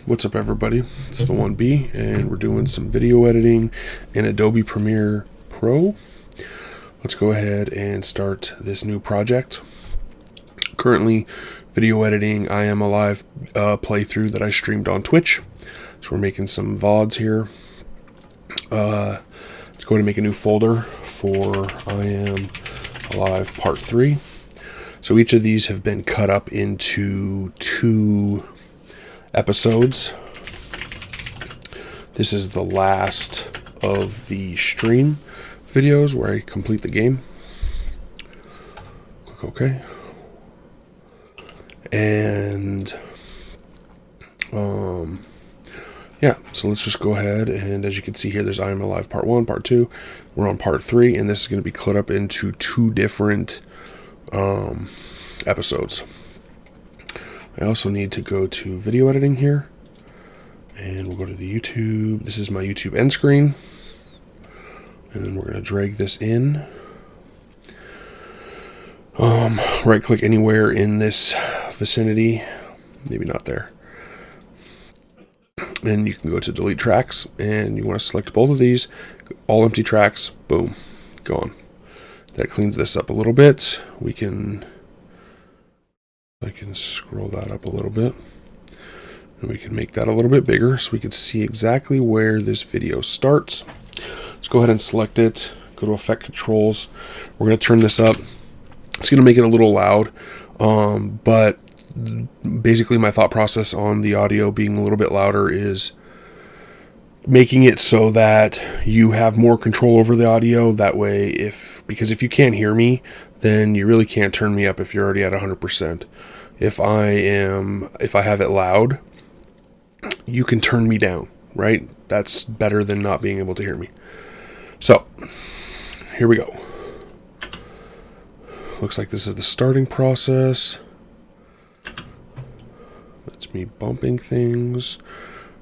What's up, everybody? It's the 1B, and we're doing some video editing in Adobe Premiere Pro. Let's go ahead and start this new project. Currently, video editing I Am Alive playthrough that I streamed on Twitch. So we're making some VODs here. Let's go ahead and make a new folder for I Am Alive Part 3. So each of these have been cut up into 2 episodes. This is the last of the stream videos where I complete the game. Click OK. And yeah, so let's just go ahead, and as you can see here, there's I Am Alive Part 1, Part 2. We're on Part 3, and this is going to be cut up into 2 different episodes. I also need to go to video editing here, and we'll go to the YouTube. This is my YouTube end screen, and then we're going to drag this in. Right click anywhere in this vicinity, maybe not there, and you can go to delete tracks, and you want to select both of these, all empty tracks, boom, gone. That cleans this up a little bit. I can scroll that up a little bit, and we can make that a little bit bigger so we can see exactly where this video starts. Let's go ahead and select it, go to Effect Controls. We're going to turn this up. It's going to make it a little loud, but basically my thought process on the audio being a little bit louder is making it so that you have more control over the audio. That way, because if you can't hear me, then you really can't turn me up if you're already at 100%. If I have it loud, you can turn me down, right? That's better than not being able to hear me. So, here we go. Looks like this is the starting process. That's me bumping things.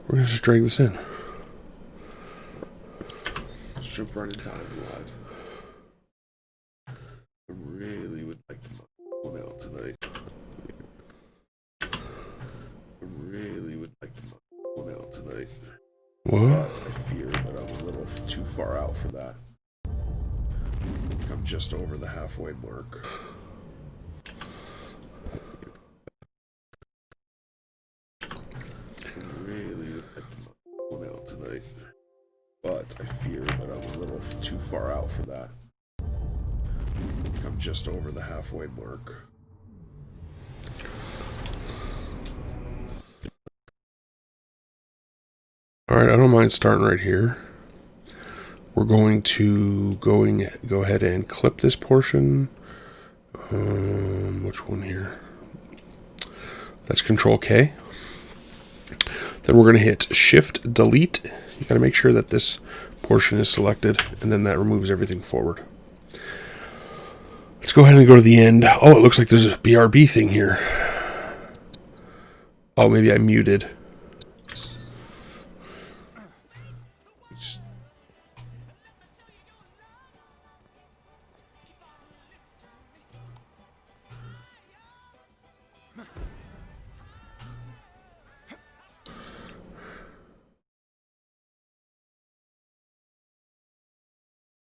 We're going to just drag this in. Let's jump right into time live. I really would like to knock one out tonight. What? But I fear that I'm a little too far out for that. I think I'm just over the halfway mark. I really would like to knock one out tonight. But I fear that I'm a little too far out for that. I think I'm just over the halfway mark. Alright, I don't mind starting right here. We're going to go ahead and clip this portion. Which one here? That's Control K. Then we're going to hit Shift Delete. You got to make sure that this portion is selected, and then that removes everything forward. Let's go ahead and go to the end. Oh, it looks like there's a BRB thing here. Oh, maybe I muted.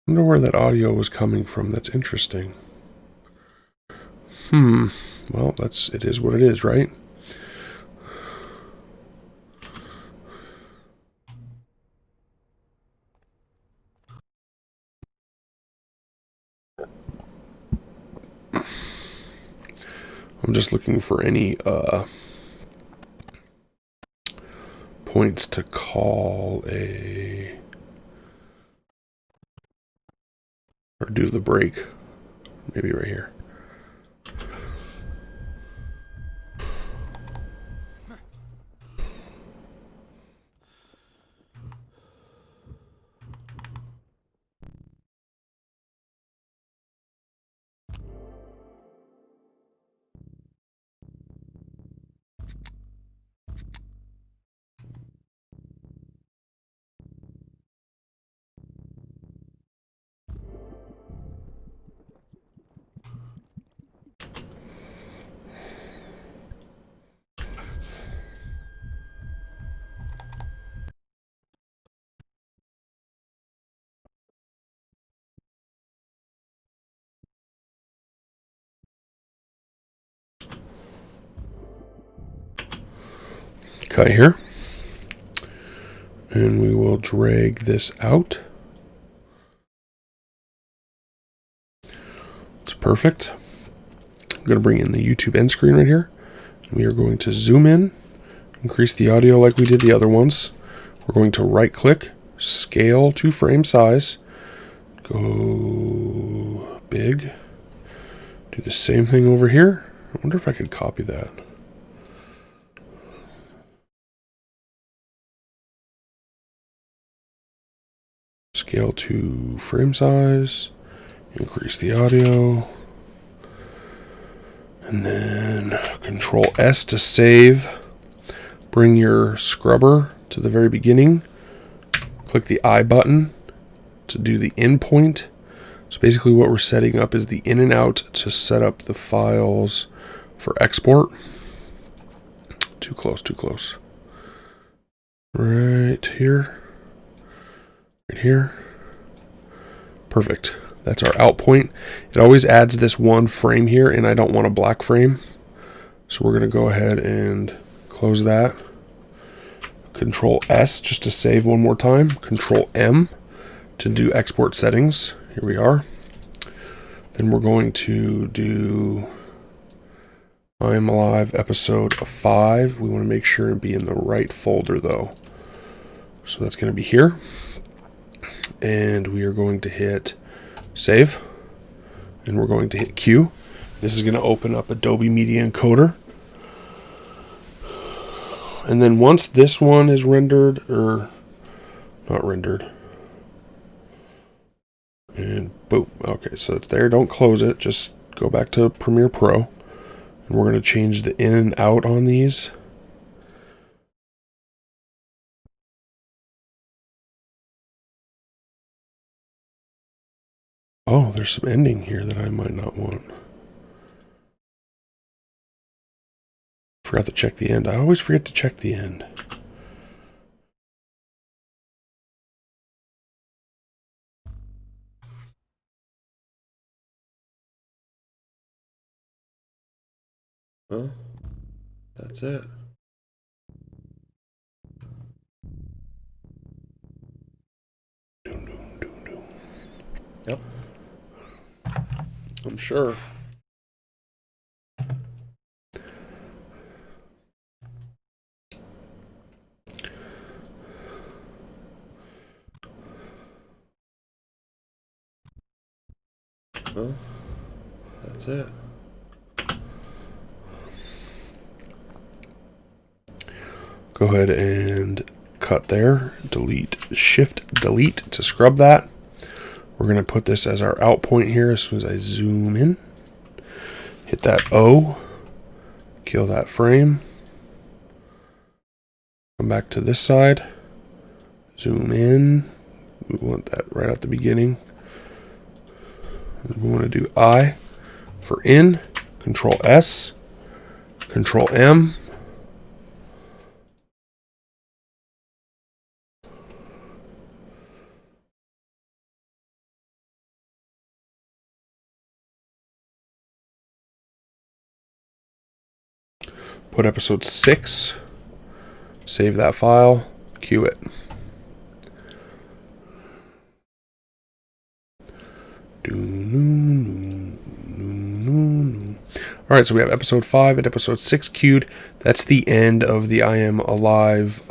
I wonder where that audio was coming from. That's interesting. Well, it is what it is, right? I'm just looking for any points to call or do the break. Maybe right here. cut here. And we will drag this out. It's perfect. I'm going to bring in the YouTube end screen right here. We are going to zoom in, increase the audio like we did the other ones. We're going to right click, scale to frame size, go big. Do the same thing over here. I wonder if I could copy that. Scale to frame size, increase the audio, and then Control S to save. Bring your scrubber to the very beginning. Click the I button to do the in point. So basically what we're setting up is the in and out to set up the files for export. Too close, too close. Right here. Right here. Perfect. That's our out point. It always adds this one frame here, and I don't want a black frame. So we're going to go ahead and close that. Control S just to save one more time. Control M to do export settings. Here we are. Then we're going to do I Am Alive episode 5. We want to make sure and be in the right folder though. So that's going to be here. And we are going to hit save. And we're going to hit Q. This is going to open up Adobe Media Encoder. And then once this one is rendered, or not rendered, and boom. Okay, so it's there. Don't close it. Just go back to Premiere Pro. And we're going to change the in and out on these. Oh, there's some ending here that I might not want. Forgot to check the end. I always forget to check the end. Well, that's it. Yep. I'm sure. Well, that's it. Go ahead and cut there. Delete, Shift, Delete to scrub that. We're going to put this as our out point here as soon as I zoom in. Hit that O. Kill that frame. Come back to this side. Zoom in. We want that right at the beginning. We want to do I for in. Control S. Control M. Put episode 6. Save that file. Queue it. Alright, so we have episode 5 and episode 6 queued. That's the end of the I Am Alive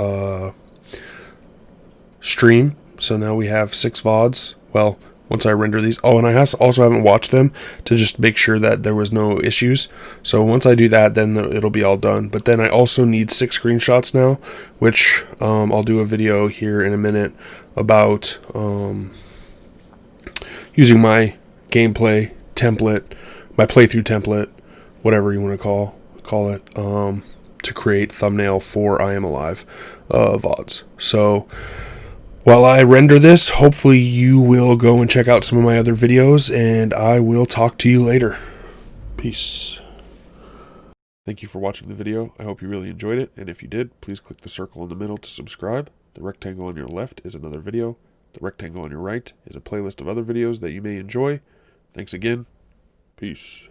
stream. So now we have 6 VODs. Well, once I render these. Oh, and I also haven't watched them to just make sure that there was no issues. So once I do that, then it'll be all done. But then I also need 6 screenshots now, which I'll do a video here in a minute about using my gameplay template, my playthrough template, whatever you want to call it, to create thumbnail for I Am Alive VODs. So while I render this, hopefully you will go and check out some of my other videos, and I will talk to you later. Peace. Thank you for watching the video. I hope you really enjoyed it, and if you did, please click the circle in the middle to subscribe. The rectangle on your left is another video. The rectangle on your right is a playlist of other videos that you may enjoy. Thanks again. Peace.